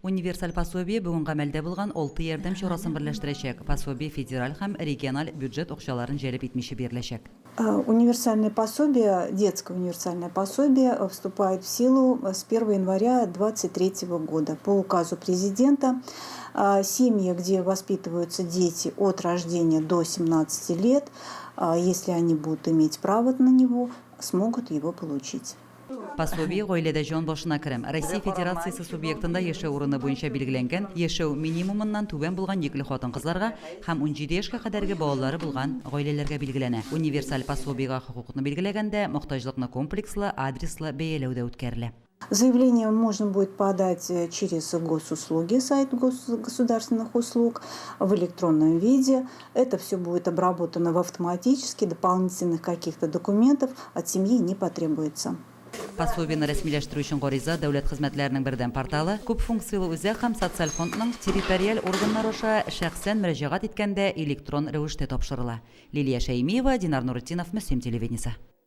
Универсаль пособие бүгін гамәлдә булган 6 ярдәм чарасын берләштерәчәк. Пособие федераль һәм региональ бюджет акчаларын җәлеп итмичә биреләчәк. Универсальное пособие, детское универсальное пособие вступает в силу с 1 января 2023 года. По указу президента семьи, где воспитываются дети от рождения до 17 лет, если они будут иметь право на него, смогут его получить. Пособие гаиләдә җан башына керем. Россия Федерациясе субъектында яшәү урыны буенча билгеләнгән, яшәү минимумыннан түбән булган йөкле хатын-кызларга һәм 17 яшькә кадәрге балалары булган гаиләләргә билгеләнә. Универсаль пособиегә хокукны билгеләгәндә мохтаҗлыкны комплекслы, адреслы бәяләүдә үткәрелә. Заявление можно будет подать через госуслуги, сайт государственных услуг, в электронном виде. Это все будет обработано автоматически, дополнительных каких-то документов от семьи не потребуется. Пособиены рәсмиләштерү өчен гариза дәүләт хезмәтләренең бердәм порталы, күп функциялы үзәк һәм социаль фондның территориаль органнары аша шәхсән мөрәҗәгать иткәндә электрон рәвештә тапшырыла. Лилия Шәймиева, Динар Нурытдинов, Мөслим телевидениесе.